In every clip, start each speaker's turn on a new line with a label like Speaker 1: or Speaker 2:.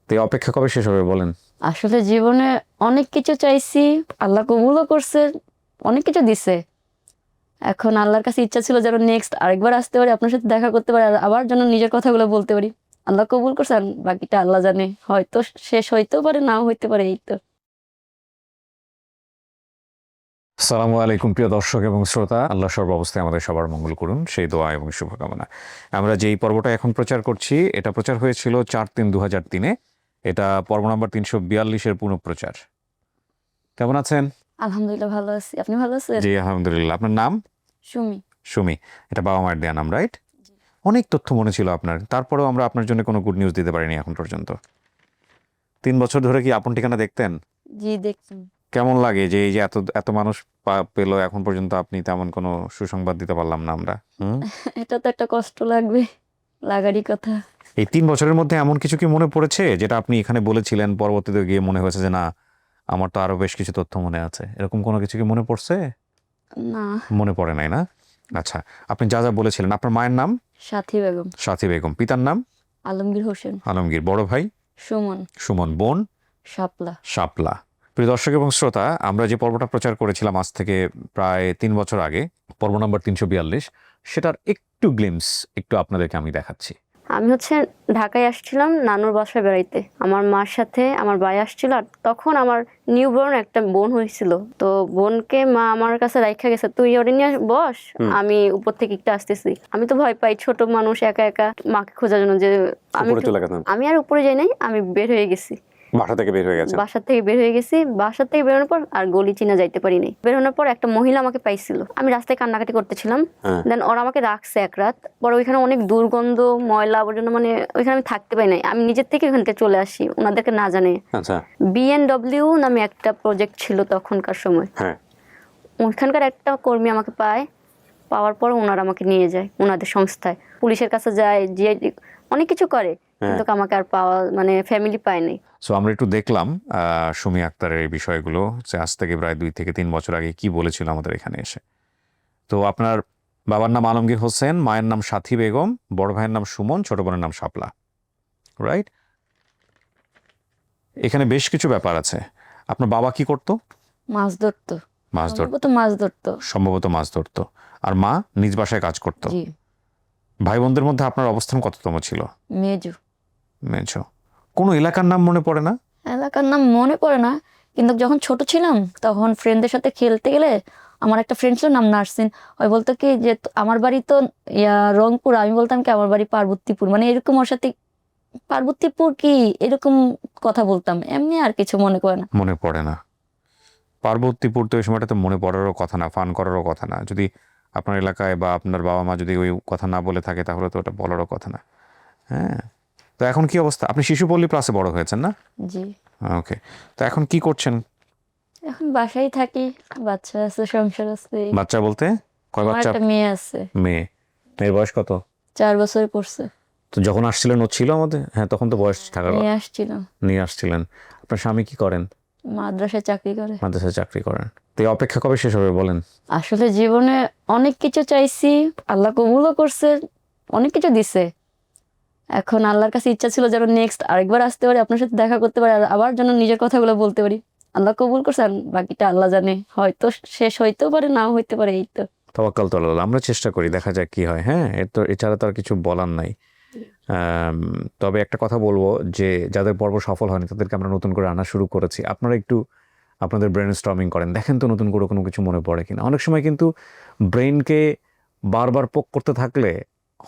Speaker 1: তো এই অপেক্ষা কবে শেষ হবে বলেন?
Speaker 2: আসলে জীবনে অনেক কিছু চাইছি, আল্লাহ কবুলও করছে, অনেক কিছু দিছে। এখন আল্লাহর কাছে ইচ্ছা ছিল যেন নেক্সট আরেকবার আসতে পারি, আপনার সাথে দেখা করতে পারি, আর আবার যেন নিজের কথাগুলো বলতে পারি। আল্লাহ কবুল করছে, আর বাকিটা আল্লাহ জানে, হয়তো শেষ হইতেও পারে, নাও হইতে পারে, এই তো।
Speaker 1: আসসালামু আলাইকুম প্রিয় দর্শক এবং শ্রোতা, আল্লাহ সর্বাবস্থায় আমাদের সবার মঙ্গল করুন সেই দোয়া এবং শুভকামনা। আমরা যেই পর্বটা এখন প্রচার করছি এটা প্রচার হয়েছিল 4/3/2003-এ। এটা পর্ব নাম্বার 342-এর পুনঃপ্রচার। কেমন আছেন?
Speaker 2: আলহামদুলিল্লাহ ভালো আছি, আপনি ভালো আছেন?
Speaker 1: জি আলহামদুলিল্লাহ। আপনার নাম?
Speaker 2: সুমি।
Speaker 1: সুমি। এটা বাবা মায়ের দেয়া নাম, রাইট? অনেক তথ্য মনে ছিল আপনার, তারপরেও আমরা আপনার জন্য কোনো গুড নিউজ দিতে পারিনি এখন পর্যন্ত। 3 বছর ধরে কি আপন ঠিকানা দেখতেন?
Speaker 2: জি দেখছি।
Speaker 1: কেমন লাগে যে এই যে এত এত মানুষ পেলো এখন পর্যন্ত আপনি তেমন কোনো সুসংবাদ দিতে পারলাম না আমরা?
Speaker 2: এটা তো একটা কষ্ট লাগবে, লাগারই কথা।
Speaker 1: এই 3 বছরের মধ্যে এমন কিছু কি মনে পড়েছে যেটা আপনি এখানে বলেছিলেন, পরবর্তীতে গিয়ে মনে হয়েছে যে না, আমার তো আরো বেশ কিছু তথ্য মনে আছে, এরকম কোনো কিছু কি মনে পড়ছে?
Speaker 2: না।
Speaker 1: মনে পড়ে নাই না? আচ্ছা, আপনি যা যা বলেছিলেন। আপনার মায়ের নাম?
Speaker 2: সাথী বেগম।
Speaker 1: সাথী বেগম। পিতার নাম?
Speaker 2: আলমগীর হোসেন।
Speaker 1: আলমগীর। বড় ভাই?
Speaker 2: সুমন।
Speaker 1: সুমন। বোন?
Speaker 2: শাপলা।
Speaker 1: শাপলা। প্রিয় দর্শক এবং শ্রোতা, আমরা যে পর্বটা প্রচার করেছিলাম আজ থেকে প্রায় 3 বছর আগে, পর্ব নম্বর 342, সেটার একটু গ্লিমস একটু আপনাদেরকে আমি দেখাচ্ছি।
Speaker 2: আমি ঢাকায় আসছিলাম নানুর বাসায় বেড়াইতে, আমার মার সাথে আমার ভাই আসছিল, আর তখন আমার নিউবর্ন একটা বোন হয়েছিল। তো বোনকে মা আমার কাছে রাইখা গেছে, তুই ওরে নিয়ে বস, আমি উপর থেকে একটু আসতেছি। আমি তো ভয় পাই, ছোট মানুষ, একা একা মাকে খোঁজার জন্য, যে আমি আর উপরে যাই নাই, আমি বের হয়ে গেছি।
Speaker 1: বাসা থেকে বের হয়ে গেছে?
Speaker 2: বাসা থেকে বের হয়ে গেছি। বাসা থেকে বেরোনোর পর আর গলি চিনা যাইতে পারি নাই। বেরোনোর পর একটা মহিলা আমাকে পাইছিল, আমি রাস্তায় কান্নাকাটি করতেছিলাম। দেন ওরা আমাকে রাখছে এক রাত। পরে ওইখানে অনেক দুর্গন্ধ, ময়লা আবর্জনা, মানে ওইখানে আমি থাকতে পারি নাই। আমি নিজের থেকে ওখান থেকে চলে আসি, ওনাদেরকে না জানে। বিএনডব্লিউ নামে একটা প্রজেক্ট ছিল তখনকার সময়। ওইখানকার একটা কর্মী আমাকে পায়, পাওয়ার পর ওনারা আমাকে নিয়ে যায় ওনাদের সংস্থায়, পুলিশের কাছে যায়, যে অনেক কিছু করে, কিন্তু আমাকে আর পাওয়া, মানে ফ্যামিলি পায় নাই।
Speaker 1: সো আমরা একটু দেখলাম সুমি আক্তারের এই বিষয়গুলো, যে আজ থেকে প্রায় 2 থেকে 3 বছর আগে কি বলেছিল আমাদের এখানে এসে। তো আপনার বাবার নাম আলমগীর হোসেন, মায়ের নাম সাথী বেগম, বড় ভাইয়ের নাম সুমন, ছোট বোনের নাম শাপলা, রাইট? এখানে বেশ কিছু ব্যাপার আছে। আপনার বাবা কি করতো?
Speaker 2: মাছ ধরতো।
Speaker 1: মাছ ধরতো?
Speaker 2: মাছ ধরতো।
Speaker 1: সম্ভবত মাছ ধরতো। আর মা নিজ বাসায় কাজ করতো।
Speaker 2: জি।
Speaker 1: ভাই বোনদের মধ্যে আপনার অবস্থান কততম ছিল?
Speaker 2: মেজো।
Speaker 1: মেঝো। কোনো এলাকার নাম মনে পড়ে না?
Speaker 2: এলাকার নাম মনে পড়ে না, কিন্তু যখন ছোট ছিলাম তখন ফ্রেন্ডদের সাথে খেলতে গেলে, আমার একটা ফ্রেন্ড ছিল নাম নার্সিন, ওই বলতো কি যে আমার বাড়ি তো রংপুর, আমি বলতাম কি আমার বাড়ি পার্বতীপুর, মানে এরকম ওর সাথে পার্বতীপুর কি এরকম কথা বলতাম, এমনি আর কিছু মনে করে না।
Speaker 1: মনে পড়ে না। পার্বতীপুর তো এই সময়টা তো মনে পড়ারও কথা না, ফান করারও কথা না। যদি আপনার এলাকায় বা আপনার বাবা মা যদি ওই কথা না বলে থাকে তাহলে তো ওটা বলারও কথা না। হ্যাঁ। তো এখন কি অবস্থা? আপনি শিশুপল্লী প্লাসে বড় হয়েছেন না?
Speaker 2: জি।
Speaker 1: ওকে। তো এখন কি করছেন?
Speaker 2: এখন বাসায় থাকি, বাচ্চা আছে, সংসার আছে।
Speaker 1: বাচ্চা বলতে কয়
Speaker 2: আমার
Speaker 1: বাচ্চা?
Speaker 2: একটা মেয়ে আছে।
Speaker 1: মেয়ে। মেয়ের বয়স কত?
Speaker 2: 4 বছর পড়ছে।
Speaker 1: তো যখন আসছিলেন ও ছিল আমাদের? হ্যাঁ, তখন তো বয়স থাকার
Speaker 2: নিয়ে আসছিল।
Speaker 1: নিয়ে আসছিলেন। আপনার স্বামী কি করেন?
Speaker 2: মাদ্রাসায় চাকরি করে।
Speaker 1: মাদ্রাসায় চাকরি করেন। তো এই অপেক্ষা কবে শেষ হবে বলেন?
Speaker 2: আসলে জীবনে অনেক কিছু চাইছি, আল্লাহ কবুলও করছে, অনেক কিছু দিছে। এখন আল্লাহর কাছে ইচ্ছা ছিল যেন নেক্সট আরেকবার আসতে পারি, আপনার সাথে দেখা করতে পারি, আর আবার যেন নিজের কথাগুলো বলতে পারি। আল্লাহ কবুল করছে, আর বাকিটা আল্লাহ জানে, হয়তো শেষ হইতেও পারে, নাও হইতে পারে, এই তো।
Speaker 1: তাওয়াক্কাল তো আল্লাহ। আমরা চেষ্টা করি, দেখা যাক কি হয়। হ্যাঁ, এছাড়া তো আর কিছু বলার নাই। তবে একটা কথা বলবো, যে যাদের পর্ব সফল হয়নি তাদেরকে আমরা নতুন করে আনা শুরু করেছি। আপনারা একটু আপনাদের ব্রেন স্টর্মিং করেন, দেখেন তো নতুন করে কোনো কিছু মনে পড়ে কিনা। অনেক সময় কিন্তু ব্রেনকে বারবার পোক করতে থাকলে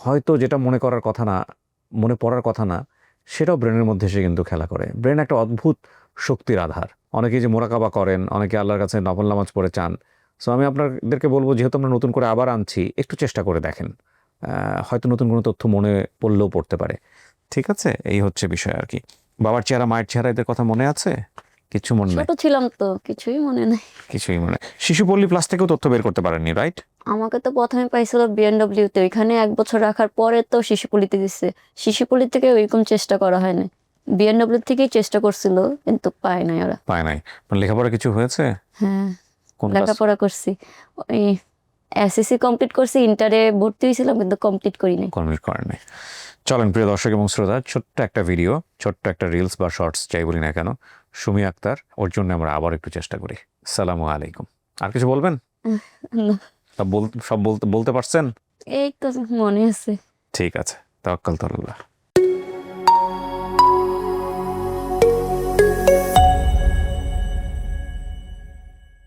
Speaker 1: হয়তো যেটা মনে করার কথা না, মনে পড়ার কথা না, সেটাও ব্রেনের মধ্যে এসে কিন্তু খেলা করে। ব্রেন একটা অদ্ভুত শক্তির আধার। অনেকে যে মোরাকাবা করেন, অনেকে আল্লাহর কাছে নফল নামাজ পড়ে চান। সো আমি আপনাদেরকে বলবো, যেহেতু আমরা নতুন করে আবার আনছি, একটু চেষ্টা করে দেখেন, হয়তো নতুন কোনো তথ্য মনে পড়লেও পড়তে পারে। ঠিক আছে, এই হচ্ছে বিষয় আর কি। বাবার চেহারা, মায়ের চেহারা, এদের কথা মনে আছে? কিছু মনে নেই?
Speaker 2: ছোট ছিলাম তো কিছুই মনে নাই।
Speaker 1: কিছুই মনে। শিশুপল্লী প্লাস থেকেও তথ্য বের করতে পারেননি, রাইট?
Speaker 2: আমাকে তো প্রথমে পাইছিল বিএনডব্লিউ তে, ওইখানে 1 বছর রাখার পরে তো শিশুপল্লীতে দিচ্ছে। শিশুপল্লী থেকে ওইরকম চেষ্টা করা হয়নি, বিএনডব্লিউ থেকেই চেষ্টা করছিল, কিন্তু পায় নাই ওরা।
Speaker 1: পায় নাই? মানে লেখাপড়া কিছু হয়েছে?
Speaker 2: হ্যাঁ,
Speaker 1: কোন ক্লাস?
Speaker 2: লেখাপড়া করছি। ওই এসএসসি কমপ্লিট করছি, ইন্টারে ভর্তি হয়েছিলাম কিন্তু কমপ্লিট করি নাই।
Speaker 1: কমপ্লিট করেন নাই। চলেন প্রিয় দর্শক এবং শ্রোতা, ছোট্ট একটা ভিডিও, ছোট্ট একটা রিলস বা শর্টস যাই বলি না কেন, সুমি আক্তার, ওর জন্য আমরা আবার একটু চেষ্টা করি। আসসালামু আলাইকুম। আর কিছু বলবেন?
Speaker 2: না,
Speaker 1: সব বলতে পারছেন?
Speaker 2: এই তো মনে আছে।
Speaker 1: ঠিক আছে, তাওয়াক্কালতু আলাল্লাহ।